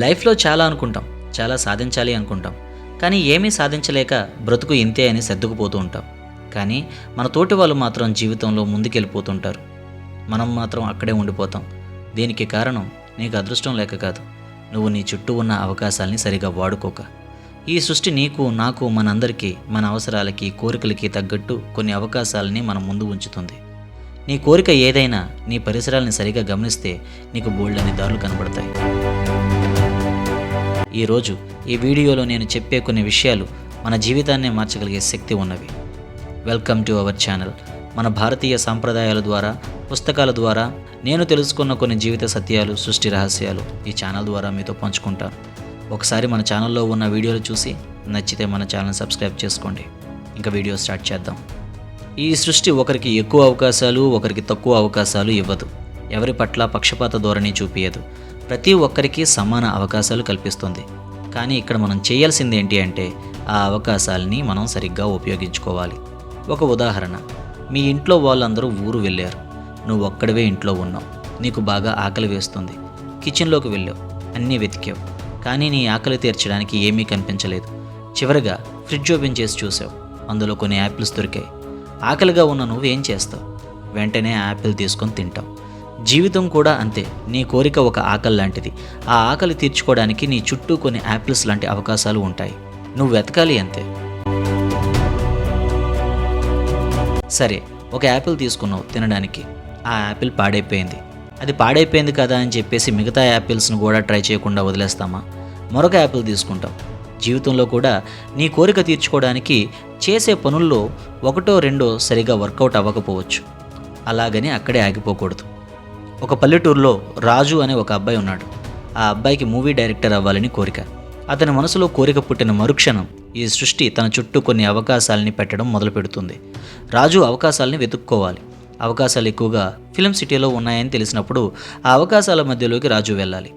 లైఫ్లో చాలా అనుకుంటాం, చాలా సాధించాలి అనుకుంటాం, కానీ ఏమీ సాధించలేక బ్రతుకు ఇంతే అని సర్దుకుపోతూ ఉంటాం. కానీ మన తోటి వాళ్ళు మాత్రం జీవితంలో ముందుకెళ్ళిపోతుంటారు, మనం మాత్రం అక్కడే ఉండిపోతాం. దీనికి కారణం నీకు అదృష్టం లేక కాదు, నువ్వు నీ చుట్టూ ఉన్న అవకాశాలని సరిగా వాడుకోక. ఈ సృష్టి నీకు, నాకు, మనందరికీ, మన అవసరాలకి, కోరికలకి తగ్గట్టు కొన్ని అవకాశాలని మన ముందు ఉంచుతుంది. నీ కోరిక ఏదైనా నీ పరిసరాలని సరిగా గమనిస్తే నీకు బోల్డని దారులు కనబడతాయి. ఈరోజు ఈ వీడియోలో నేను చెప్పే కొన్ని విషయాలు మన జీవితాన్ని మార్చగలిగే శక్తి ఉన్నవి. Welcome to our channel. మన భారతీయ సాంప్రదాయాల ద్వారా, పుస్తకాల ద్వారా నేను తెలుసుకున్న కొన్ని జీవిత సత్యాలు, సృష్టి రహస్యాలు ఈ ఛానల్ ద్వారా మీతో పంచుకుంటాను. ఒకసారి మన ఛానల్లో ఉన్న వీడియోలు చూసి నచ్చితే మన ఛానల్ సబ్స్క్రైబ్ చేసుకోండి. ఇంకా వీడియో స్టార్ట్ చేద్దాం. ఈ సృష్టి ఒకరికి ఎక్కువ అవకాశాలు, ఒకరికి తక్కువ అవకాశాలు ఇవ్వదు. ఎవరి పట్ల పక్షపాత ధోరణి చూపియదు. ప్రతి ఒక్కరికి సమాన అవకాశాలు కల్పిస్తుంది. కానీ ఇక్కడ మనం చేయాల్సింది ఏంటి అంటే ఆ అవకాశాలని మనం సరిగ్గా ఉపయోగించుకోవాలి. ఒక ఉదాహరణ, మీ ఇంట్లో వాళ్ళందరూ ఊరు వెళ్ళారు, నువ్వు ఒక్కడివే ఇంట్లో ఉన్నావు. నీకు బాగా ఆకలి వేస్తుంది. కిచెన్లోకి వెళ్ళావు, అన్నీ వెతికావు, కానీ నీ ఆకలి తీర్చడానికి ఏమీ కనిపించలేదు. చివరిగా ఫ్రిడ్జ్ ఓపెన్ చేసి చూసావు, అందులో కొన్ని యాపిల్స్ దొరికాయి. ఆకలిగా ఉన్న నువ్వు ఏం చేస్తావు? వెంటనే యాపిల్ తీసుకొని తింటావు. జీవితం కూడా అంతే. నీ కోరిక ఒక ఆకలి లాంటిది. ఆ ఆకలి తీర్చుకోవడానికి నీ చుట్టూ కొన్ని యాపిల్స్ లాంటి అవకాశాలు ఉంటాయి. నువ్వు వెతకాలి అంతే. సరే, ఒక యాపిల్ తీసుకున్నావు తినడానికి. ఆ యాపిల్ పాడైపోయింది. అది పాడైపోయింది కదా అని చెప్పేసి మిగతా యాపిల్స్ను కూడా ట్రై చేయకుండా వదిలేస్తామా? మరొక యాపిల్ తీసుకుంటాం. జీవితంలో కూడా నీ కోరిక తీర్చుకోవడానికి చేసే పనుల్లో ఒకటో రెండో సరిగా వర్కౌట్ అవ్వకపోవచ్చు. అలాగని అక్కడే ఆగిపోకూడదు. ఒక పల్లెటూరులో రాజు అనే ఒక అబ్బాయి ఉన్నాడు. ఆ అబ్బాయికి మూవీ డైరెక్టర్ అవ్వాలని కోరిక. అతని మనసులో కోరిక పుట్టిన మరుక్షణం ఈ సృష్టి తన చుట్టూ కొన్ని అవకాశాలని పెట్టడం మొదలు పెడుతుంది. రాజు అవకాశాలని వెతుక్కోవాలి. అవకాశాలు ఎక్కువగా ఫిలిం సిటీలో ఉన్నాయని తెలిసినప్పుడు ఆ అవకాశాల మధ్యలోకి రాజు వెళ్ళాలి.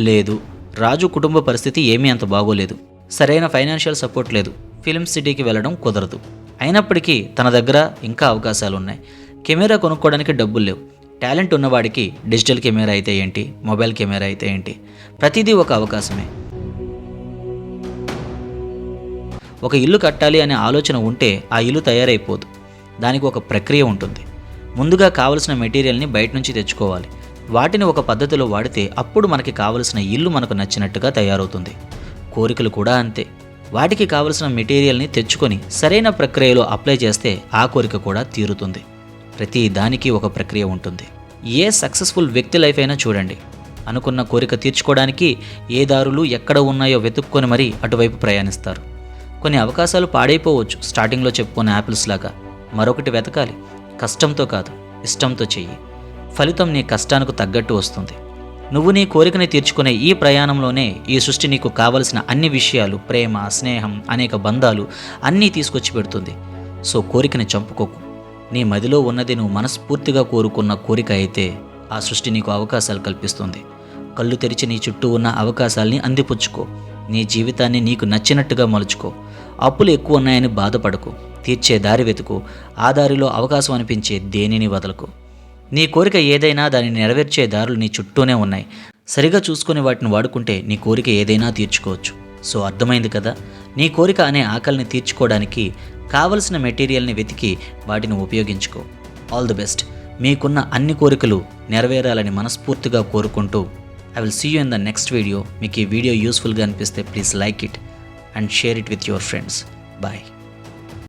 లేదు, రాజు కుటుంబ పరిస్థితి ఏమీ అంత బాగోలేదు, సరైన ఫైనాన్షియల్ సపోర్ట్ లేదు, ఫిలిం సిటీకి వెళ్ళడం కుదరదు. అయినప్పటికీ తన దగ్గర ఇంకా అవకాశాలు ఉన్నాయి. కెమెరా కొనుక్కోవడానికి డబ్బులు లేవు. టాలెంట్ ఉన్నవాడికి డిజిటల్ కెమెరా అయితే ఏంటి, మొబైల్ కెమెరా అయితే ఏంటి, ప్రతిదీ ఒక అవకాశమే. ఒక ఇల్లు కట్టాలి అనే ఆలోచన ఉంటే ఆ ఇల్లు తయారైపోదు. దానికి ఒక ప్రక్రియ ఉంటుంది. ముందుగా కావలసిన మెటీరియల్ని బయట నుంచి తెచ్చుకోవాలి. వాటిని ఒక పద్ధతిలో వాడితే అప్పుడు మనకి కావలసిన ఇల్లు మనకు నచ్చినట్టుగా తయారవుతుంది. కోరికలు కూడా అంతే. వాటికి కావలసిన మెటీరియల్ని తెచ్చుకొని సరైన ప్రక్రియలో అప్లై చేస్తే ఆ కోరిక కూడా తీరుతుంది. ప్రతి దానికి ఒక ప్రక్రియ ఉంటుంది. ఏ సక్సెస్ఫుల్ వ్యక్తి లైఫ్ అయినా చూడండి, అనుకున్న కోరిక తీర్చుకోవడానికి ఏ దారులు ఎక్కడ ఉన్నాయో వెతుక్కొని మరీ అటువైపు ప్రయాణిస్తారు. కొన్ని అవకాశాలు పాడైపోవచ్చు, స్టార్టింగ్లో చెప్పుకున్న యాపిల్స్ లాగా. మరొకటి వెతకాలి. కష్టంతో కాదు, ఇష్టంతో చెయ్యి. ఫలితం నీ కష్టానికి తగ్గట్టు వస్తుంది. నువ్వు నీ కోరికని తీర్చుకునే ఈ ప్రయాణంలోనే ఈ సృష్టి నీకు కావలసిన అన్ని విషయాలు, ప్రేమ, స్నేహం, అనేక బంధాలు అన్నీ తీసుకొచ్చి పెడుతుంది. సో కోరికని చంపుకోకు. నీ మదిలో ఉన్నది నువ్వు మనస్ఫూర్తిగా కోరుకున్న కోరిక అయితే ఆ సృష్టి నీకు అవకాశాలు కల్పిస్తుంది. కళ్ళు తెరిచి నీ చుట్టూ ఉన్న అవకాశాలని అందిపుచ్చుకో. నీ జీవితాన్ని నీకు నచ్చినట్టుగా మలుచుకో. అప్పులు ఎక్కువ ఉన్నాయని బాధపడకు. తీర్చే దారి వెతుకు. ఆ దారిలో అవకాశం అనిపించే దేనిని వదలకు. నీ కోరిక ఏదైనా దానిని నెరవేర్చే దారులు నీ చుట్టూనే ఉన్నాయి. సరిగా చూసుకొని వాటిని వాడుకుంటే నీ కోరిక ఏదైనా తీర్చుకోవచ్చు. సో అర్థమైంది కదా? నీ కోరిక అనే ఆకలిని తీర్చుకోవడానికి కావలసిన మెటీరియల్ని వెతికి వాటిని ఉపయోగించుకో. All the best. మీకున్న అన్ని కోరికలు నెరవేరాలని మనస్ఫూర్తిగా కోరుకుంటూ I will see you in the next video. మీకు ఈ వీడియో యూస్ఫుల్గా అనిపిస్తే please like it and share it with your friends. Bye.